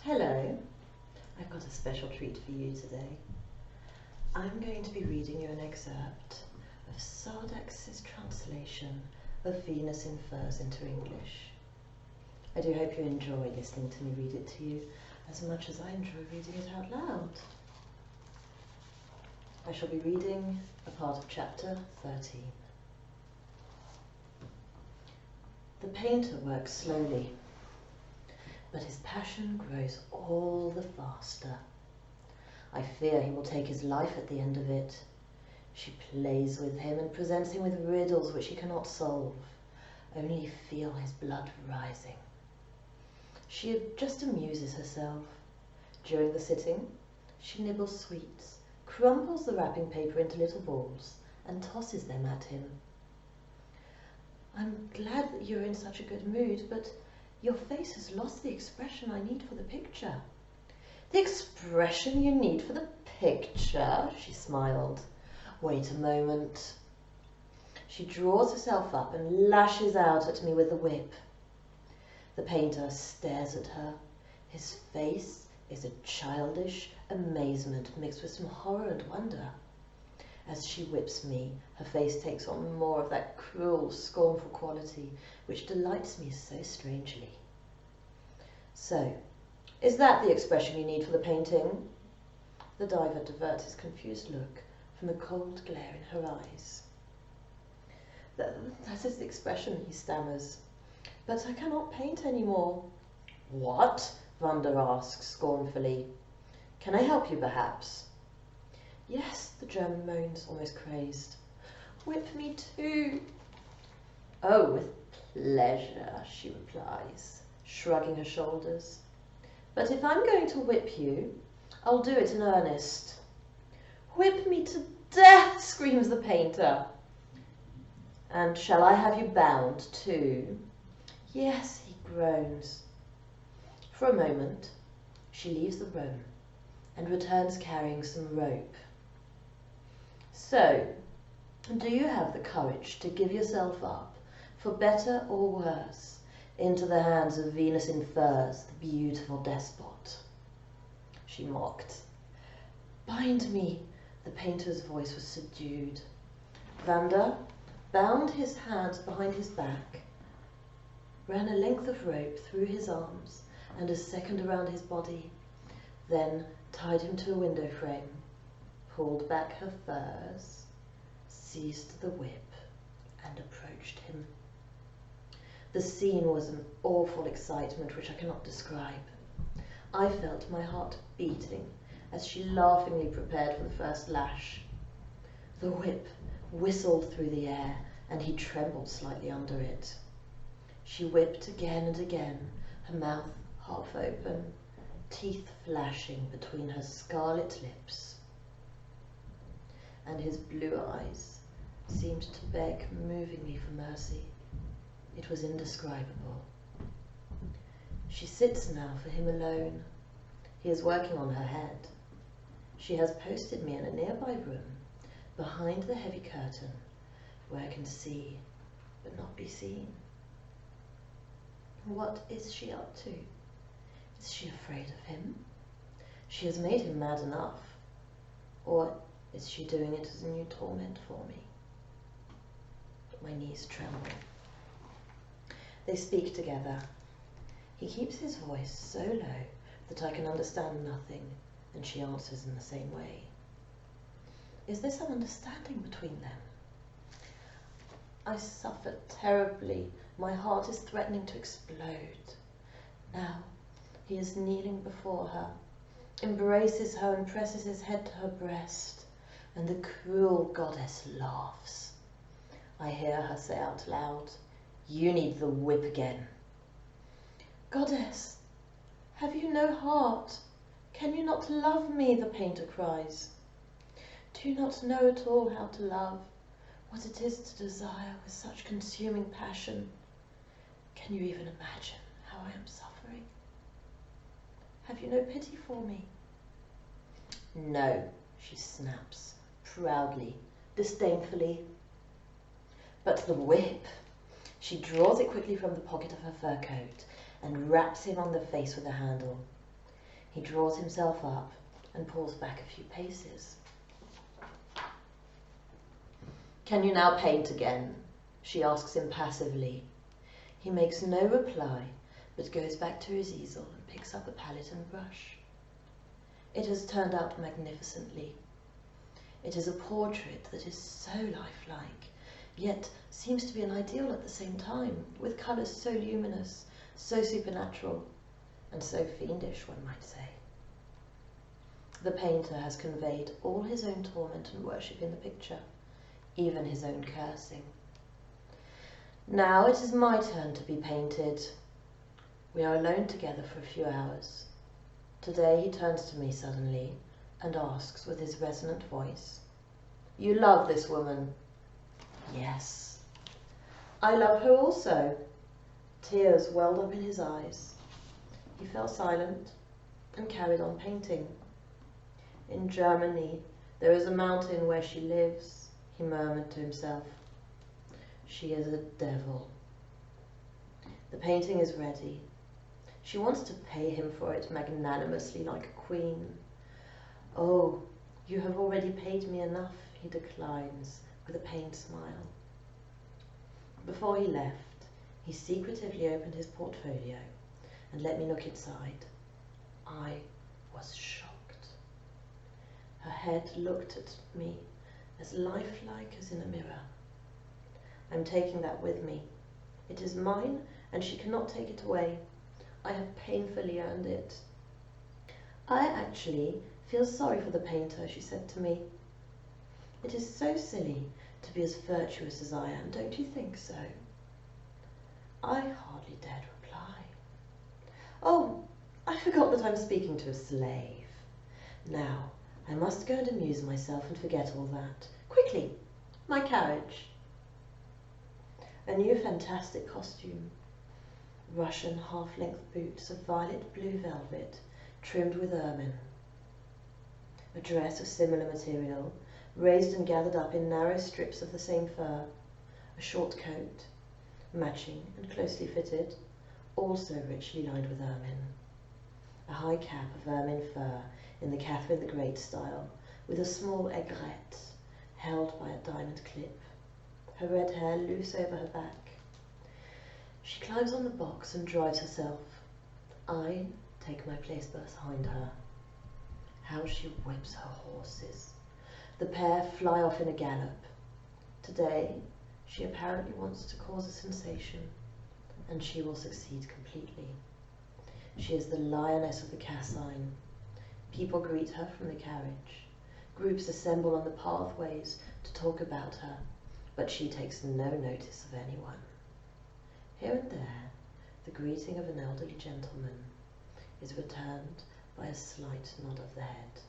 Hello, I've got a special treat for you today. I'm going to be reading you an excerpt of Sardax's translation of Venus in Furs into English. I do hope you enjoy listening to me read it to you as much as I enjoy reading it out loud. I shall be reading a part of chapter 13. The painter works slowly, but his passion grows all the faster. I fear he will take his life at the end of it. She plays with him and presents him with riddles which he cannot solve. Only feel his blood rising. She just amuses herself. During the sitting, she nibbles sweets, crumples the wrapping paper into little balls, and tosses them at him. I'm glad that you're in such a good mood, but your face has lost the expression I need for the picture. The expression you need for the picture? She smiled. Wait a moment. She draws herself up and lashes out at me with the whip. The painter stares at her. His face is a childish amazement mixed with some horror and wonder. As she whips me, her face takes on more of that cruel, scornful quality which delights me so strangely. So, is that the expression you need for the painting? The diver diverts his confused look from a cold glare in her eyes. That is the expression, he stammers. But I cannot paint any more. What? Wanda asks scornfully. Can I help you, perhaps? Yes, the German moans, almost crazed. Whip me too. Oh, with pleasure, she replies, shrugging her shoulders. But if I'm going to whip you, I'll do it in earnest. Whip me to death, screams the painter. And shall I have you bound too? Yes, he groans. For a moment, she leaves the room and returns carrying some rope. So, do you have the courage to give yourself up, for better or worse, into the hands of Venus in Furs, the beautiful despot? She mocked. Bind me. The painter's voice was subdued. Wanda bound his hands behind his back, ran a length of rope through his arms and a second around his body, then tied him to a window frame, pulled back her furs, seized the whip, and approached him. The scene was an awful excitement which I cannot describe. I felt my heart beating as she laughingly prepared for the first lash. The whip whistled through the air, and he trembled slightly under it. She whipped again and again, her mouth half open, teeth flashing between her scarlet lips. And his blue eyes seemed to beg movingly for mercy. It was indescribable. She sits now for him alone. He is working on her head. She has posted me in a nearby room, behind the heavy curtain, where I can see, but not be seen. What is she up to? Is she afraid of him? She has made him mad enough. Or is she doing it as a new torment for me? My knees tremble. They speak together. He keeps his voice so low that I can understand nothing, and she answers in the same way. Is there some understanding between them? I suffer terribly. My heart is threatening to explode. Now he is kneeling before her, embraces her and presses his head to her breast, and the cruel goddess laughs. I hear her say out loud, "You need the whip again." Goddess, have you no heart? Can you not love me? The painter cries. Do you not know at all how to love, what it is to desire with such consuming passion? Can you even imagine how I am suffering? Have you no pity for me? No, she snaps, proudly, disdainfully. But the whip! She draws it quickly from the pocket of her fur coat and raps him on the face with the handle. He draws himself up and pulls back a few paces. "Can you now paint again?" she asks impassively. He makes no reply, but goes back to his easel and picks up a palette and brush. It has turned out magnificently. It is a portrait that is so lifelike, yet seems to be an ideal at the same time, with colours so luminous, so supernatural, and so fiendish, one might say. The painter has conveyed all his own torment and worship in the picture, even his own cursing. Now it is my turn to be painted. We are alone together for a few hours. Today he turns to me suddenly and asks with his resonant voice, "You love this woman?" "Yes." "I love her also." Tears welled up in his eyes. He fell silent and carried on painting. "In Germany there is a mountain where she lives," he murmured to himself. "She is a devil." The painting is ready. She wants to pay him for it magnanimously like a queen. "Oh, you have already paid me enough," he declines with a pained smile. Before he left, he secretively opened his portfolio and let me look inside. I was shocked. Her head looked at me as lifelike as in a mirror. I'm taking that with me. It is mine, and she cannot take it away. I have painfully earned it. "I actually feel sorry for the painter," she said to me. "It is so silly to be as virtuous as I am, don't you think so?" I hardly dared reply. "Oh, I forgot that I'm speaking to a slave. Now, I must go and amuse myself and forget all that. Quickly, my carriage." A new fantastic costume. Russian half-length boots of violet blue velvet, trimmed with ermine. A dress of similar material, raised and gathered up in narrow strips of the same fur. A short coat, matching and closely fitted, also richly lined with ermine. A high cap of ermine fur in the Catherine the Great style, with a small aigrette held by a diamond clip. Her red hair loose over her back. She climbs on the box and drives herself. I take my place behind her. How she whips her horses. The pair fly off in a gallop. Today, she apparently wants to cause a sensation, and she will succeed completely. She is the lioness of the Cassine. People greet her from the carriage. Groups assemble on the pathways to talk about her, but she takes no notice of anyone. Here and there, the greeting of an elderly gentleman is returned by a slight nod of the head.